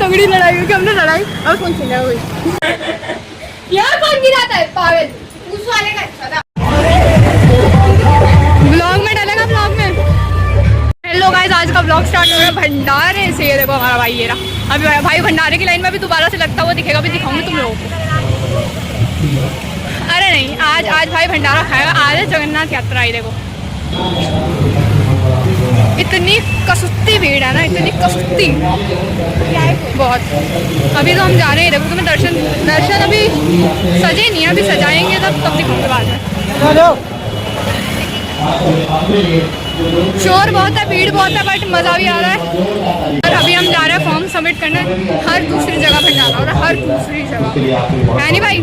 तगड़ी लड़ाई हुई कि हमने लड़ाई और कौन चिल्ला हुई यार कौन गिराता है पागल उस वाले का अच्छा था ब्लॉग में डालेगा ब्लॉग में। हेलो गाइस आज का ब्लॉग स्टार्ट हो रहा है भंडारे से। ये देखो हमारा भाई ये रहा अभी भाई भंडारे की लाइन में भी दोबारा से लगता हुआ दिखेगा भी दिखाऊंगी तुम लोगों को। अरे नहीं आज भाई भंडारा खाएगा। आज है जगन्नाथ यात्रा। ये देखो इतनी कसुत्ती भीड़ है ना इतनी कसुत्ती बहुत। अभी तो हम जा रहे हैं देखो तुम्हें दर्शन अभी सजे नहीं है अभी सजाएंगे तब दिखाऊंगे बाद में। शोर बहुत है भीड़ बहुत है बट मज़ा भी आ रहा है। और अभी हम जा रहे हैं फॉर्म सबमिट करने हर दूसरी जगह भंडारा हो रहा है हर दूसरी जगह है नहीं भाई।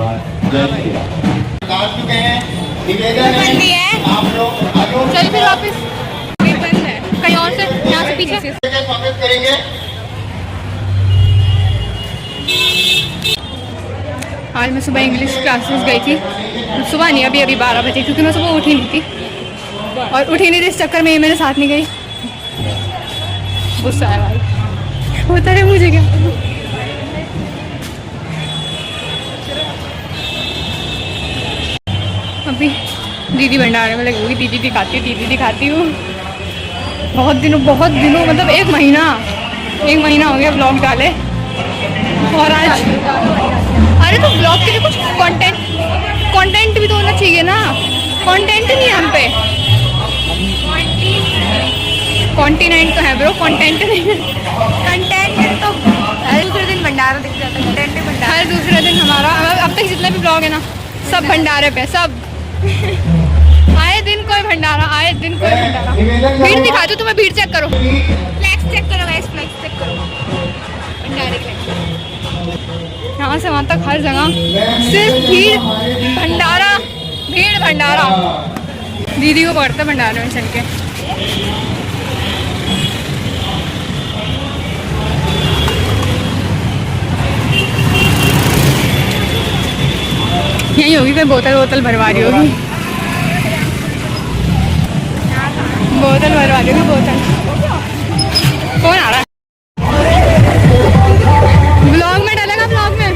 चल फिर वापस बंद है कहीं और से यहाँ से पीछे आज मैं सुबह इंग्लिश क्लासेस गई थी। सुबह नहीं अभी 12 बजे क्योंकि मैं सुबह उठी नहीं थी और उठी नहीं थी इस चक्कर में ये मेरे साथ नहीं गई। गुस्सा है भाई होता है मुझे क्या। अभी दीदी भंडारे में लगी हुई दीदी दिखाती हूँ। बहुत दिनों मतलब एक महीना हो गया ब्लॉग डाले और आज अरे तो ब्लॉग के लिए कुछ कंटेंट भी तो होना चाहिए ना। कंटेंट नहीं है हम पे कॉन्टिनेंट तो है ब्रो कंटेंट नहीं है। कंटेंट तो हर दूसरे दिन भंडारा दिख जाता है कंटेंट भंडारा हर दूसरे दिन हमारा अब तक जितने भी ब्लॉग है ना सब भंडारे पे सब आए दिन कोई भंडारा भीड़ दिखाती हूँ तुम्हें। भीड़ चेक करो फ्लैक्स चेक करो गाइस फ्लैक्स चेक करो भंडारे के यहाँ से वहाँ तक हर जगह सिर्फ भीड़ भंडारा। दीदी को पढ़ते भंडारे में चल के यही होगी कोई बोतल भरवा रही होगी बोतल कौन आ रहा है ब्लॉग में डालेगा ब्लॉग में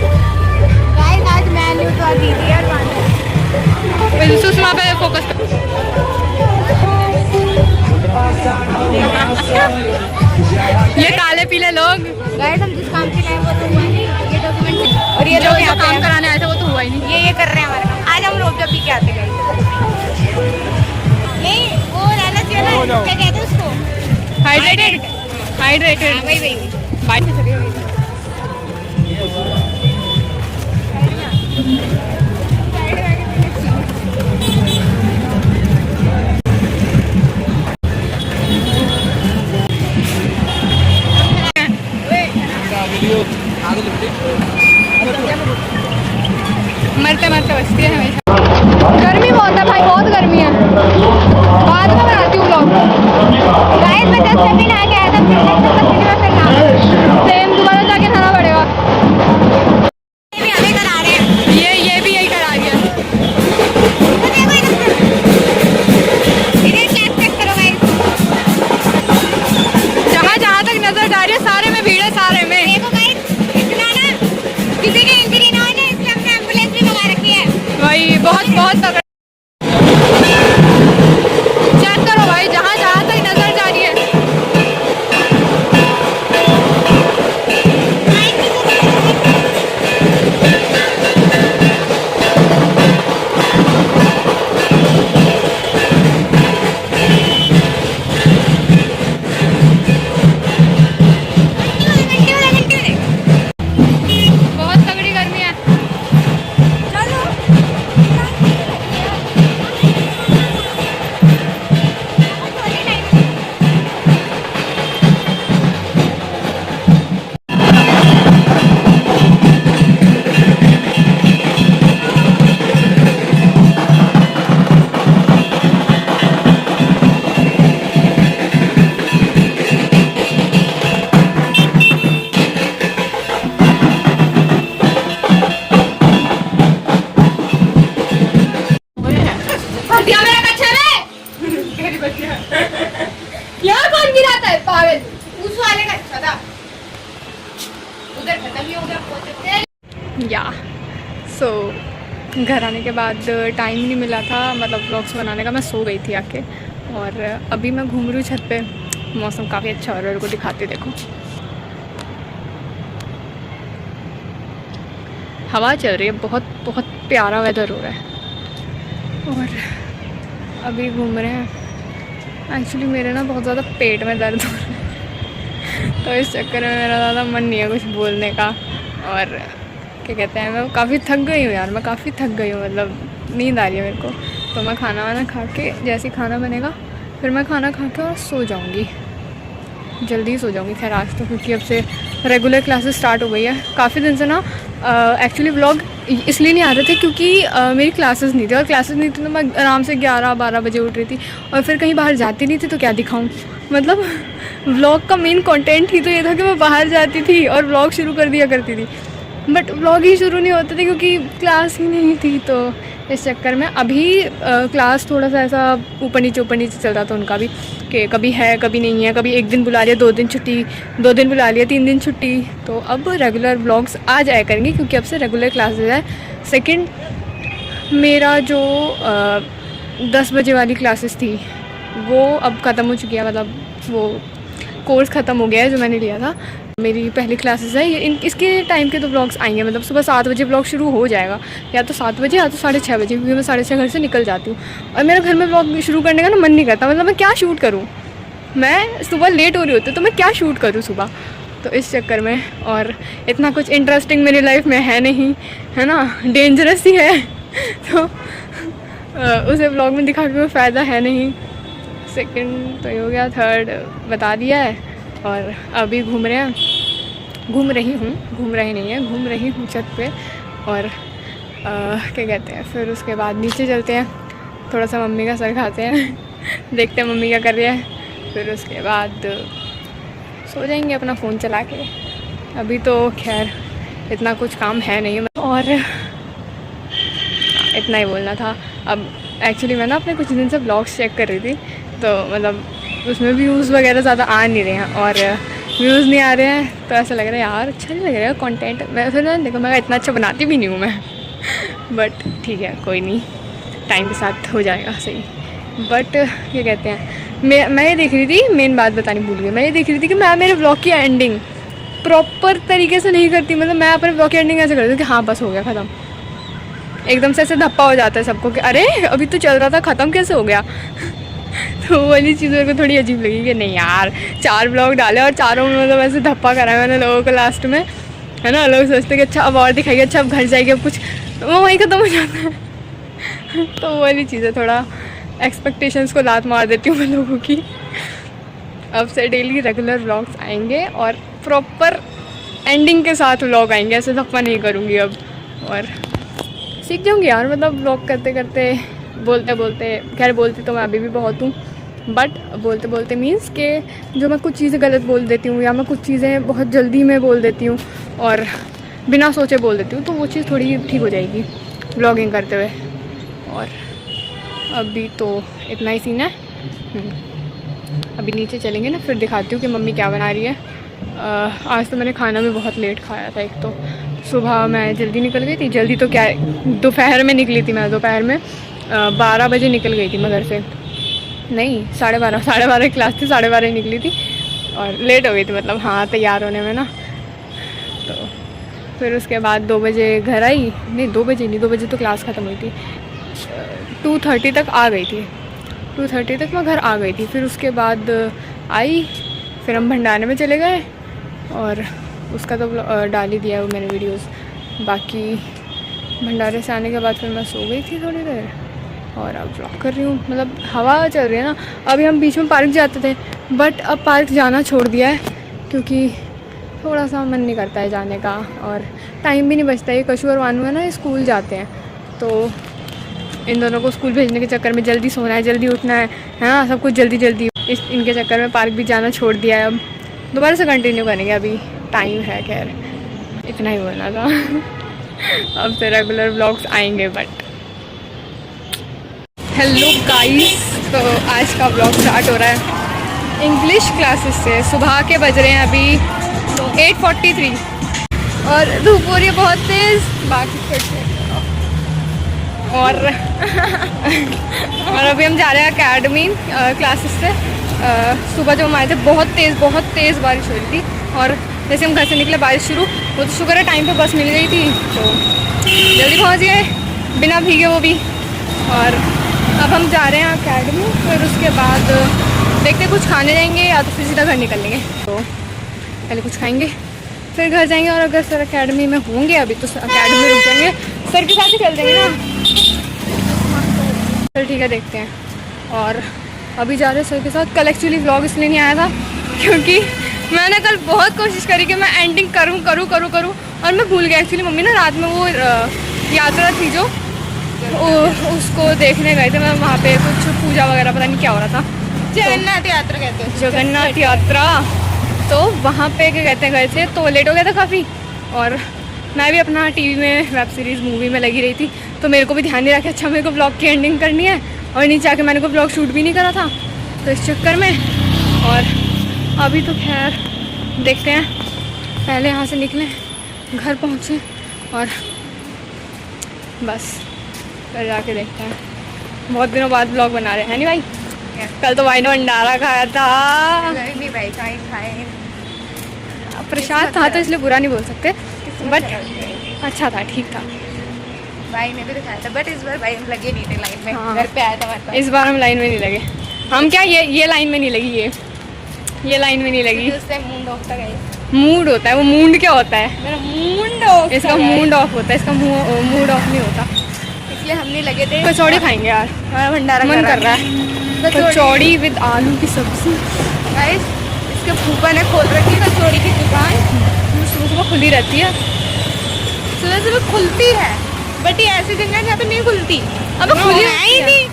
गाइस आज मैं तो दीदी और सुषमा पे फोकस कर। ये काले पीले लोग गाइस हम जिस काम के लिए वो तो हुआ नहीं ये डॉक्यूमेंट और ये लोग यहाँ काम कराने आए थे वो तो हुआ ही नहीं। ये कर रहे हैं हमारे आज हम रोज पी के आते गए नहीं वो रहना चाहिए ना क्या कहते हैं उसको हाइड्रेटेड वही बाइक से चली गई। मरते बचती है हमेशा। गर्मी बहुत है भाई बहुत गर्मी है। बाद में बनाती हूँ ब्लॉग। गाइस मैं 10 मिनट नहा के आया था फिर सेम दोबारा जाके नहाना पड़ेगा। ये भी हमें करा रहे हैं ये भी यही करा रही है। जहाँ तक नजर जा रही है सारे में भीड़ है सारे में। देखो गाइस इतना ना किसी के इंजरी ना हो ना इसलिए हमने एम्बुलेंस भी मंगा रखी है। भाई बहुत तगड़ा चेक करो भाई जहाँ तक नजर जा रही है। बहुत तगड़ी गर्मी है। चलो या सो घर आने के बाद टाइम नहीं मिला था मतलब व्लॉग्स बनाने का, मैं सो गई थी आके। और अभी मैं घूम रही हूँ छत पे, मौसम काफ़ी अच्छा हो रहा है, मेरे को दिखाती देखो। हवा चल रही है, बहुत बहुत प्यारा वेदर हो रहा है। और अभी घूम रहे हैं। एक्चुअली मेरे ना बहुत ज़्यादा पेट में दर्द हो रहा है तो इस चक्कर में मेरा ज़्यादा मन नहीं है कुछ बोलने का। और क्या कहते हैं, मैं काफ़ी थक गई हूँ यार, मैं काफ़ी थक गई हूँ, मतलब नींद आ रही है मेरे को। तो मैं खाना वाना खा के, जैसे ही खाना बनेगा फिर मैं खाना खा के और सो जाऊँगी, जल्दी सो जाऊँगी। खैर आज तो क्योंकि अब से रेगुलर क्लासेस स्टार्ट हो गई है। काफ़ी दिन से ना एक्चुअली व्लॉग इसलिए नहीं आ रहे थे क्योंकि मेरी क्लासेस नहीं थी, और क्लासेस नहीं थी तो मैं आराम से 11-12 बजे उठ रही थी, और फिर कहीं बाहर जाती नहीं थी तो क्या दिखाऊं। मतलब व्लॉग का मेन कंटेंट ही तो ये था कि मैं बाहर जाती थी और व्लॉग शुरू कर दिया करती थी, बट व्लॉग ही शुरू नहीं होते थे क्योंकि क्लास ही नहीं थी। तो इस चक्कर में अभी क्लास थोड़ा सा ऐसा ऊपर नीचे चल रहा था उनका भी, कि कभी है कभी नहीं है, कभी एक दिन बुला लिया 2 दिन छुट्टी, 2 दिन बुला लिया 3 दिन छुट्टी। तो अब रेगुलर व्लॉग्स आ जाया करेंगे क्योंकि अब से रेगुलर क्लासेस है। सेकंड मेरा जो 10 बजे वाली क्लासेस थी वो अब ख़त्म हो चुकी है, मतलब वो कोर्स ख़त्म हो गया है जो मैंने लिया था। मेरी पहली क्लासेस है ये, इसके टाइम के तो व्लॉग्स आएंगे, मतलब सुबह 7 बजे व्लॉग शुरू हो जाएगा, या तो 7 बजे या तो 6:30 बजे, क्योंकि मैं 6:30 घर से निकल जाती हूँ। और मेरा घर में व्लॉग शुरू करने का ना मन नहीं करता, मतलब मैं क्या शूट करूँ, मैं सुबह लेट हो रही होती तो मैं क्या शूट करूँ सुबह। तो इस चक्कर में, और इतना कुछ इंटरेस्टिंग मेरी लाइफ में है नहीं, है ना, डेंजरस ही है तो उसे व्लॉग में दिखा के कोई फ़ायदा है नहीं। सेकंड तो ये हो गया, थर्ड बता दिया है। और अभी घूम रहे नहीं है, घूम रही हूँ छत पे। और क्या कहते हैं, फिर उसके बाद नीचे चलते हैं, थोड़ा सा मम्मी का सर खाते हैं देखते हैं मम्मी क्या कर रही है। फिर उसके बाद सो जाएंगे अपना फ़ोन चला के। अभी तो खैर इतना कुछ काम है नहीं, और इतना ही बोलना था। अब एक्चुअली मैं ना अपने कुछ दिन से ब्लॉग्स चेक कर रही थी, तो मतलब उसमें व्यूज़ वगैरह ज़्यादा आ नहीं रहे हैं, और व्यूज़ नहीं आ रहे हैं तो ऐसा लग रहा है यार अच्छा नहीं लग रहा है कंटेंट। मैं फिर ना देखो, मैं इतना अच्छा बनाती भी नहीं हूँ मैं बट ठीक है कोई नहीं, टाइम के साथ हो जाएगा सही। बट क्या कहते हैं, मैं ये देख रही थी, मेन बात बतानी भूल गई, मैं ये देख रही थी कि मैं मेरे ब्लॉग की एंडिंग प्रॉपर तरीके से नहीं करती। मतलब मैं अपने ब्लॉग की एंडिंग ऐसे करती हूँ कि हाँ बस हो गया ख़त्म, एकदम से ऐसे धप्पा हो जाता है सबको कि अरे अभी तो चल रहा था ख़त्म कैसे हो गया तो वो वाली चीज़ मेरे को थोड़ी अजीब लगी कि नहीं यार 4 ब्लॉग डाले और चारों में मतलब ऐसे धप्पा करा है मैंने लोगों को लास्ट में, है ना। लोग सोचते कि अच्छा अब और दिखाइए, अच्छा अब घर जाएगी, अब कुछ, तो वो वहीं ख़त्म हो जाता है तो वो वाली चीज़ें थोड़ा एक्सपेक्टेशंस को लात मार देती हूँ मैं लोगों की। अब से डेली रेगुलर व्लॉग्स आएंगे और प्रॉपर एंडिंग के साथ व्लॉग आएंगे, ऐसे धप्पा नहीं करूँगी अब। और सीख जाऊँगी यार, मतलब व्लॉग करते करते, बोलते बोलते, खैर बोलती तो मैं अभी भी बहुत हूँ, बट बोलते बोलते मीन्स कि जो मैं कुछ चीज़ें गलत बोल देती हूँ या मैं कुछ चीज़ें बहुत जल्दी में बोल देती हूँ और बिना सोचे बोल देती हूँ, तो वो चीज़ थोड़ी ठीक हो जाएगी व्लॉगिंग करते हुए। और अभी तो इतना ही सीन है। अभी नीचे चलेंगे ना, फिर दिखाती हूँ कि मम्मी क्या बना रही है। आज तो मैंने खाना भी बहुत लेट खाया था। एक तो सुबह मैं जल्दी निकल गई थी, जल्दी तो क्या, दोपहर में निकली थी मैं, दोपहर में 12 बजे निकल गई थी मैं घर से, नहीं 12:30 क्लास थी, 12:30 निकली थी और लेट हो गई थी, मतलब हाँ तैयार होने में ना। तो फिर उसके बाद 2 बजे घर आई, नहीं 2 बजे नहीं, 2 बजे तो क्लास ख़त्म हुई थी, 2:30 तक आ गई थी, 2:30 तक मैं घर आ गई थी। फिर उसके बाद आई, फिर हम भंडारे में चले गए और उसका तो डाल ही दिया वो मैंने वीडियोस। बाकी भंडारे से आने के बाद फिर मैं सो गई थी थोड़ी देर और अब व्लॉग कर रही हूँ। मतलब हवा चल रही है ना। अभी हम बीच में पार्क जाते थे, बट अब पार्क जाना छोड़ दिया है क्योंकि थोड़ा सा मन नहीं करता है जाने का और टाइम भी नहीं बचता है। कशु और वानू है ना, स्कूल जाते हैं, तो इन दोनों को स्कूल भेजने के चक्कर में जल्दी सोना है, जल्दी उठना है ना, सब कुछ जल्दी जल्दी, इनके चक्कर में पार्क भी जाना छोड़ दिया है। अब दोबारा से कंटिन्यू करेंगे, अभी टाइम है। खैर इतना ही बोलना था अब से रेगुलर व्लॉग्स आएंगे। बट हेलो गाइस, तो आज का व्लॉग स्टार्ट हो रहा है इंग्लिश क्लासेस से। सुबह के बज रहे हैं अभी 8:43 और धूप हो रही है बहुत तेज, बाकी और और अभी हम जा रहे हैं अकेडमी क्लासेस से। सुबह जब हम आए थे बहुत तेज़ बारिश हो रही थी, और जैसे हम घर से निकले बारिश शुरू, वो तो शुक्र है टाइम पे बस मिल गई थी, तो जल्दी पहुंच गए बिना भीगे वो भी। और अब हम जा रहे हैं अकेडमी, फिर उसके बाद देखते कुछ खाने जाएंगे या तो फिर सीधा घर निकल लेंगे। तो पहले कुछ खाएंगे फिर घर जाएंगे, और अगर सर अकेडमी में होंगे अभी तो अकेडमी में रुक जाएंगे, सर के साथ ही चल देंगे ना। चल ठीक है, देखते हैं। और अभी जा रहे हैं सर के साथ। कल एक्चुअली व्लॉग इसलिए नहीं आया था क्योंकि मैंने कल बहुत कोशिश करी कि मैं एंडिंग करूं और मैं भूल गया। एक्चुअली मम्मी ना रात में वो यात्रा थी जो उसको देखने गए थे, मैं वहाँ पे कुछ पूजा वगैरह पता नहीं क्या हो रहा था, जगन्नाथ यात्रा कहते हैं, जगन्नाथ यात्रा। तो वहाँ पे क्या कहते हैं गए थे, तो लेट हो गया था काफ़ी। और मैं भी अपना टीवी में वेब सीरीज़ मूवी में लगी रही थी, तो मेरे को भी ध्यान नहीं रखा अच्छा मेरे को ब्लॉग की एंडिंग करनी है, और नीचे आके मैंने को ब्लॉग शूट भी नहीं करा था, तो इस चक्कर में। और अभी तो खैर देखते हैं, पहले यहाँ से निकलें, घर पहुँचे, और बस फिर जाके देखते हैं। बहुत दिनों बाद ब्लॉग बना रहे हैं नहीं भाई। कल तो भाई ने भंडारा खाया था, नहीं भाई खाए प्रसाद था तो इसलिए बुरा नहीं बोल सकते, बट अच्छा था, ठीक था। भाई ने भी तो खाया था, बट इस बार भाई हम लगे नहीं थे लाइन में। हाँ। घर पे आया था हमारे पास। इस बार हम लाइन में नहीं लगे। हम क्या ये लाइन में नहीं लगी, ये लाइन में नहीं लगी। उस टाइम मूड ऑफ था गाइस। मूड होता है वो, मूड क्या होता है, मेरा मूड ऑफ, इसका मूड ऑफ होता है, इसका मूड ऑफ नहीं होता। इसलिए हम नहीं लगे थे। कचौड़ी खाएंगे यार, हमारा भंडारा मन कर रहा है। कचौड़ी विद आलू की सब्जी। गाइस इसके फूफा ने खोल रखी है कचौड़ी की दुकान, सुबह सुबह खुली रहती है, सुबह सुबह खुलती है, बट ये ऐसी जगह है जहाँ पे नहीं खुलती। अब खुली है ही नहीं।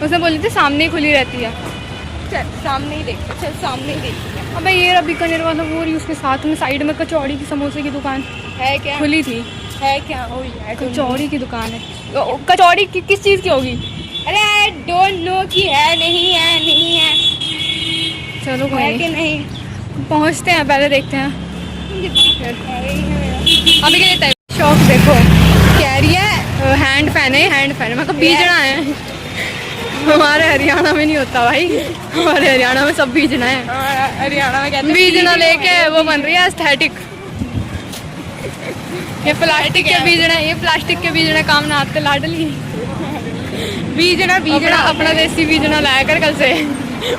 उसने बोली थी सामने ही खुली रहती है। चल सामने ही देखते, चल सामने ही देखते हैं। अबे ये बीकानेर वाला वो रही, उसके साथ में साइड में कचौड़ी की समोसे की दुकान है क्या? खुली थी। है क्या? हो यार कचौड़ी की दुकान है। कचौड़ी किस चीज़ की होगी? अरे आई डोंट नो कि है नहीं है। चलो कोई है कि नहीं, नहीं पहुँचते हैं, पहले देखते हैं है। अभी क्या लेता है। शौक देखो कह रही है हैंड फैन है, मैं कब बीजना है। हमारे हरियाणा में नहीं होता भाई, हमारे हरियाणा में सब बीजना है। हरियाणा में कहते हैं बीजना लेके वो बन रही है एस्थेटिक। ये प्लास्टिक के बीजना, ये प्लास्टिक के बीजना काम ना आते लाडली। बीजना अपना देसी बीजना लाया कर कल से,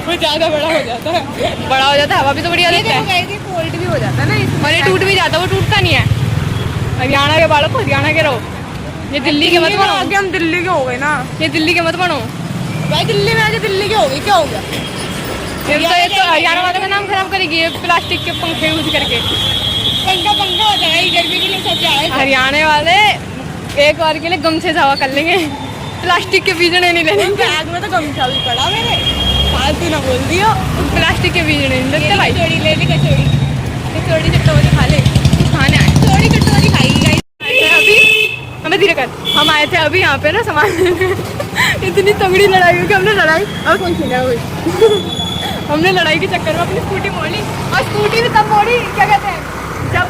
वो ज़्यादा बड़ा हो जाता है, हवा भी तो बढ़िया देता है, फोल्ड भी हो जाता है ना, और ये टूट भी जाता है, वो टूटता नहीं है। हरियाणा के बालक हरियाणा के रहो, ये दिल्ली के मत बनो। आगे हम दिल्ली के हो गए ना, ये दिल्ली के मत बनो भाई। दिल्ली में आके दिल्ली के हो गई, क्या हो गया? ये तो हरियाणा वाले का नाम खराब करेगी ये प्लास्टिक के पंखे यूज करके। पंखा हो जाएगा गर्मी के लिए, सब जाए। हरियाणा वाले एक बार के लिए गमछे से हवा कर लेंगे, प्लास्टिक के बीजने नहीं लेने। बैग में तो गमछा भी पड़ा मेरे, फालतू ना बोल दियो। प्लास्टिक के बीजने नहीं लगते भाई। कचौड़ी ले ली, कचौड़ी कटोरी खा ले, खाने आए कचौड़ी कटोरी खाई अभी, हमें धीरे कर। हम आए थे अभी यहाँ पे ना सामान इतनी तगड़ी लड़ाई हुई कि हमने लड़ाई और कौन खेला हुई हमने लड़ाई के चक्कर में अपनी स्कूटी मोड़ी, और स्कूटी भी तब मोड़ी क्या कहते हैं जब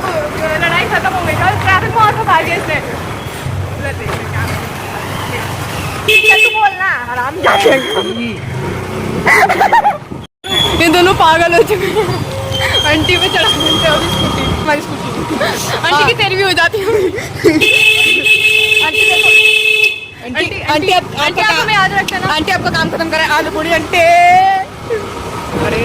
लड़ाई खत्म हो गई था, ट्रैफिक में और फंसा दिया इसने। तू बोलना आराम जाके। ये दोनों पागल हो चुके हैं। आंटी पे चढ़ा देते अभी स्कूटी, हमारी स्कूटी। आंटी की तेरी भी हो जाती है। आंटी आपको मैं याद रखता ना। आंटी आपका काम खत्म करे, आलू पूरी आंटी। अरे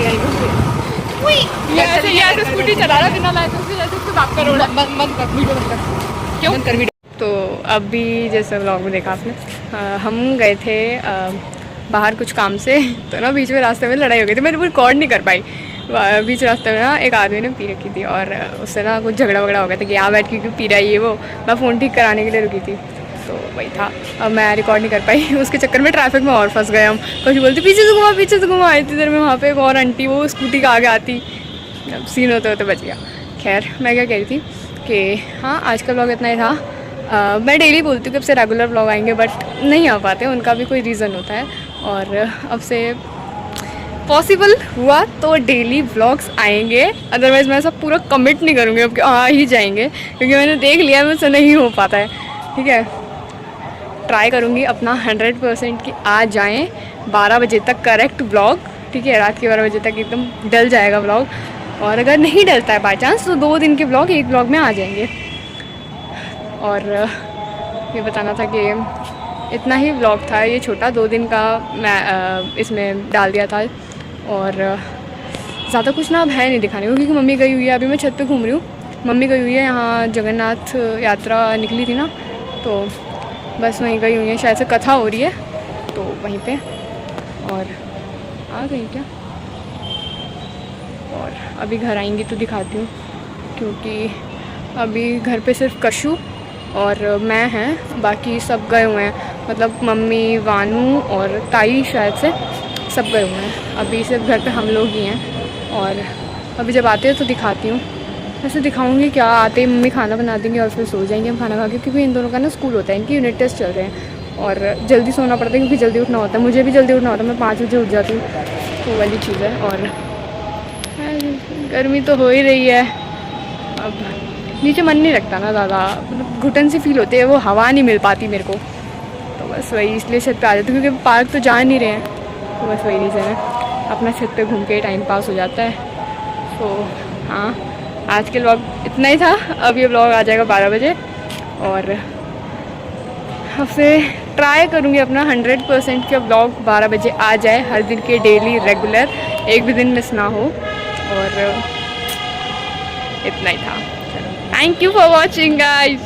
ये ऐसे स्कूटी चला रहा बिना लाइसेंस के, जैसे उसके बाप का रोड। बंद कर वीडियो, बंद कर, क्यों बंद कर वीडियो। तो अभी जैसे व्लॉग में देखा आपने, हम गए थे बाहर कुछ काम से, तो ना बीच में रास्ते में लड़ाई हो गई थी, मैंने वो रिकॉर्ड नहीं कर पाई। बीच रास्ते में ना एक आदमी ने पी रखी थी, और उससे ना कुछ झगड़ा वगड़ा हो गया था कि यहाँ बैठ के क्यों पी रहा है ये वो। मैं फ़ोन ठीक कराने के लिए रुकी थी, तो वही था। अब मैं रिकॉर्ड नहीं कर पाई, उसके चक्कर में ट्रैफिक में और फंस गए हम। कुछ बोलते पीछे से घुमा आई थी इधर में, वहाँ पे एक और आंटी वो स्कूटी का आगे आती, सीन होते होते बच गया। खैर मैं क्या कह रही थी कि हाँ आज का व्लॉग इतना ही था। मैं डेली बोलती हूँ कि अब से रेगुलर व्लॉग आएंगे, बट नहीं आ पाते, उनका भी कोई रीज़न होता है। और अब से पॉसिबल हुआ तो डेली व्लॉग्स आएंगे, अदरवाइज़ मैं सब पूरा कमिट नहीं करूँगी अब कि आ ही जाएंगे, क्योंकि मैंने देख लिया मुझसे नहीं हो पाता है। ठीक है, ट्राई करूँगी अपना 100% कि आ जाएं 12 बजे तक करेक्ट व्लॉग। ठीक है, रात के 12 बजे तक एकदम डल जाएगा व्लॉग, और अगर नहीं डलता है बाई चांस तो 2 दिन के व्लॉग एक व्लॉग में आ जाएंगे। और ये बताना था कि इतना ही व्लॉग था, ये छोटा 2 दिन का मैं इसमें डाल दिया था, और ज़्यादा कुछ ना अब है नहीं दिखाने को, क्योंकि मम्मी गई हुई है। अभी मैं छत पे घूम रही हूँ, मम्मी गई हुई है, यहाँ जगन्नाथ यात्रा निकली थी ना, तो बस वहीं गई हुई है, शायद से कथा हो रही है तो वहीं पे, और आ गई क्या। और अभी घर आएंगी तो दिखाती हूँ, क्योंकि अभी घर पे सिर्फ कशु और मैं हैं, बाकी सब गए हुए हैं, मतलब मम्मी, वानू और ताई शायद से सब गए हुए हैं। अभी सिर्फ घर पे हम लोग ही हैं, और अभी जब आते हैं तो दिखाती हूँ। वैसे दिखाऊंगी क्या, आते ही मम्मी खाना बना देंगे और फिर सो जाएंगे हम खाना खा के, क्योंकि इन दोनों का ना स्कूल होता है, इनकी यूनिट टेस्ट चल रहे हैं, और जल्दी सोना पड़ता है क्योंकि जल्दी उठना होता है। मुझे भी जल्दी उठना होता है, मैं 5 बजे उठ जाती हूँ, तो वाली चीज़ है। और गर्मी तो हो ही रही है, अब नीचे मन नहीं लगता ना ज़्यादा, मतलब घुटन सी फील होती है, वो हवा नहीं मिल पाती मेरे को, तो बस वही इसलिए छत पे आ जाती हूँ, क्योंकि पार्क तो जा नहीं रहे हैं, तो बस वही रीज़न है, अपना छत पे घूम के टाइम पास हो जाता है। तो हाँ, आज के व्लॉग इतना ही था। अब ये व्लॉग आ जाएगा 12 बजे, और अब से ट्राई करूँगी अपना 100% का व्लॉग 12 बजे आ जाए, हर दिन के डेली रेगुलर, एक भी दिन मिस ना हो। और इतना ही था। Thank you for watching guys.